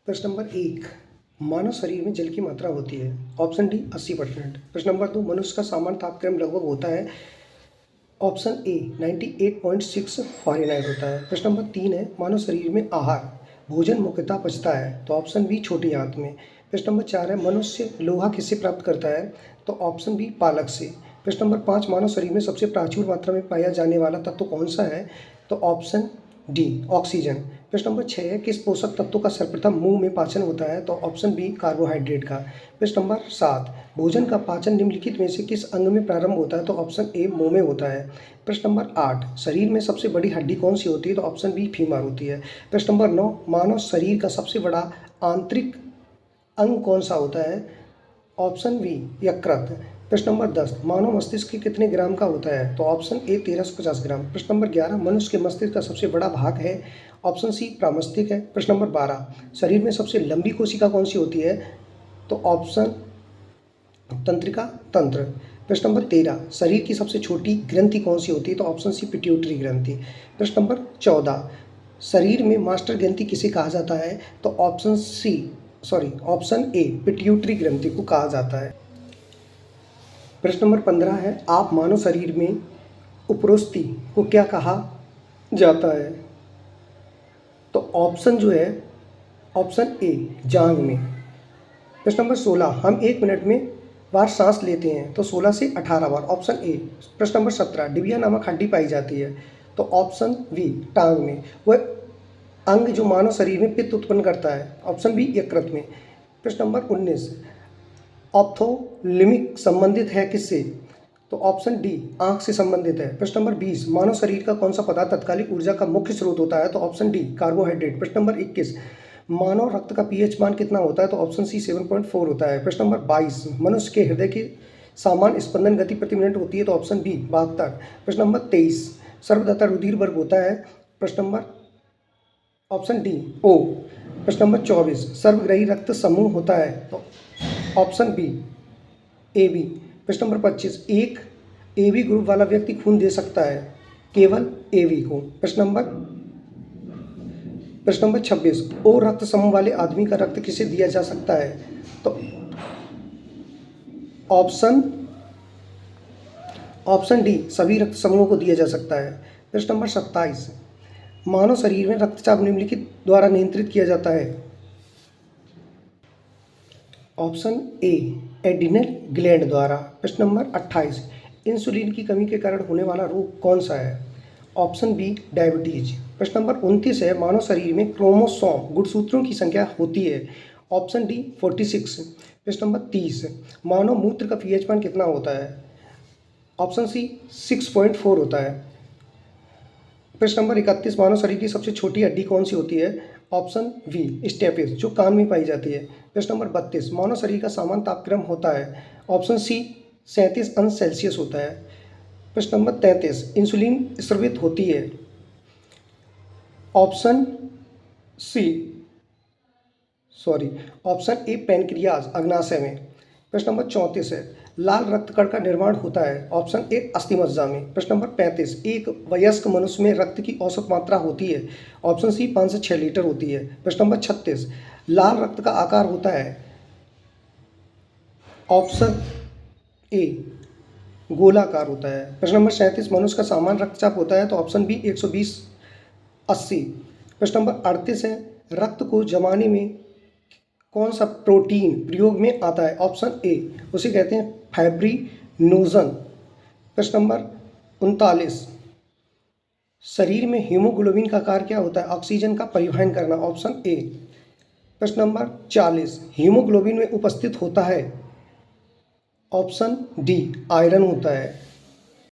प्रश्न नंबर 1, मानव शरीर में जल की मात्रा होती है। Option D 80%। प्रश्न नंबर 2, मनुष्य का सामान्य तापक्रम लगभग होता है। ऑप्शन ए 98.6 फ़ारेनहाइट होता है। प्रश्न नंबर 3 है, मानव शरीर में आहार भोजन मुख्यतः पचता है, तो ऑप्शन बी छोटी आंत में। प्रश्न नंबर 4 है, मनुष्य लोहा किससे प्राप्त करता है, तो ऑप्शन बी पालक से। प्रश्न नंबर 5, मानव शरीर में सबसे प्रचुर मात्रा में पाया जाने वाला तत्व कौन सा है, तो ऑप्शन डी ऑक्सीजन। प्रश्न नंबर 6 है, किस पोषक तत्व का सर्वप्रथम मुंह में पाचन होता है, तो ऑप्शन बी कार्बोहाइड्रेट का। प्रश्न नंबर 7, भोजन का पाचन निम्नलिखित में से किस अंग में प्रारंभ होता है, तो ऑप्शन ए मुंह में होता है। प्रश्न नंबर 8, शरीर में सबसे बड़ी हड्डी कौन सी होती है, तो ऑप्शन बी फीमर होती है। प्रश्न नंबर 9, मानव शरीर का सबसे बड़ा आंतरिक अंग कौन सा होता है, ऑप्शन बी यकृत। प्रश्न नंबर 10, मानव मस्तिष्क के कितने ग्राम का होता है, तो ऑप्शन ए 1350 ग्राम। प्रश्न नंबर 11, मनुष्य के मस्तिष्क का सबसे बड़ा भाग है, ऑप्शन सी प्रामस्तिष्क है। प्रश्न नंबर 12, शरीर में सबसे लंबी कोशिका कौन सी होती है, तो ऑप्शन तंत्रिका तंत्र। प्रश्न नंबर 13, शरीर की सबसे छोटी ग्रंथि कौन सी होती है, तो ऑप्शन सी पिट्यूटरी ग्रंथि। प्रश्न नंबर 14, शरीर में मास्टर ग्रंथि किसे कहा जाता है, तो ऑप्शन ए पिट्यूटरी ग्रंथि को कहा जाता है। प्रश्न नंबर 15 है, आप मानव शरीर में उपरोस्ती को क्या कहा जाता है, तो ऑप्शन जो है ऑप्शन ए जांघ में। प्रश्न नंबर 16, हम 1 मिनट में बार सांस लेते हैं, तो 16 से 18 बार, ऑप्शन ए। प्रश्न नंबर 17, डिबिया नामक हड्डी पाई जाती है, तो ऑप्शन बी टांग में। वह अंग जो मानव शरीर में पित्त उत्पन्न करता है, ऑप्शन बी यकृत में। प्रश्न नंबर 19, ऑप्थोलिमिक संबंधित है किससे, तो ऑप्शन डी आंख से संबंधित है। प्रश्न नंबर 20, मानव शरीर का कौन सा पदार्थ तत्कालिक ऊर्जा का मुख्य स्रोत होता है, तो ऑप्शन डी कार्बोहाइड्रेट। प्रश्न नंबर 21, मानव रक्त का पीएच मान कितना होता है, तो ऑप्शन सी 7.4 होता है। प्रश्न नंबर 22, मनुष्य के हृदय की सामान्य स्पंदन गति प्रति मिनट होती है, तो ऑप्शन बी 72। प्रश्न नंबर 23, सर्वदाता रुधिर वर्ग होता है, प्रश्न नंबर ऑप्शन डी ओ। प्रश्न नंबर 24, सर्वग्राही रक्त समूह होता है, तो ऑप्शन बी ए बी। प्रश्न नंबर 25, एक ए बी ग्रुप वाला व्यक्ति खून दे सकता है केवल ए बी को। प्रश्न नंबर 26, ओ रक्त समूह वाले आदमी का रक्त किसे दिया जा सकता है, तो ऑप्शन डी सभी रक्त समूहों को दिया जा सकता है। प्रश्न नंबर 27, मानव शरीर में रक्तचाप निम्नलिखित द्वारा नियंत्रित किया जाता है, ऑप्शन ए एड्रिनल ग्लैंड द्वारा। प्रश्न नंबर 28, इंसुलिन की कमी के कारण होने वाला रोग कौन सा है, ऑप्शन बी डायबिटीज। प्रश्न नंबर 29 है, मानव शरीर में क्रोमोसोम गुणसूत्रों की संख्या होती है, ऑप्शन डी 46। प्रश्न नंबर 30, मानव मूत्र का पीएच मान कितना होता है, ऑप्शन सी 6.4 होता है। प्रश्न नंबर 31, मानव शरीर की सबसे छोटी हड्डी कौन सी होती है, ऑप्शन वी स्टेपिस, जो कान में पाई जाती है। प्रश्न नंबर 32, मानव शरीर का सामान्य तापक्रम होता है, ऑप्शन सी 37 अंश सेल्सियस होता है। प्रश्न नंबर 33, इंसुलिन स्रावित होती है, ऑप्शन ए पैनक्रियाज अग्नाशय में। प्रश्न नंबर 34 है, लाल रक्त कण का निर्माण होता है, ऑप्शन ए अस्थिमज्जा में। प्रश्न नंबर 35, एक वयस्क मनुष्य में रक्त की औसत मात्रा होती है, ऑप्शन सी 5 से 6 लीटर होती है। प्रश्न नंबर 36, लाल रक्त का आकार होता है, ऑप्शन ए गोलाकार होता है। प्रश्न नंबर 37, मनुष्य का सामान्य रक्तचाप होता है, तो ऑप्शन बी 120/80। प्रश्न नंबर 38 है, रक्त को जमाने में कौन सा प्रोटीन प्रयोग में आता है, ऑप्शन ए उसे कहते हैं फाइब्रिनोजन। प्रश्न नंबर 39, शरीर में हीमोग्लोबिन का कार्य क्या होता है, ऑक्सीजन का परिवहन करना, ऑप्शन ए। प्रश्न नंबर 40, हीमोग्लोबिन में उपस्थित होता है, ऑप्शन डी आयरन होता है।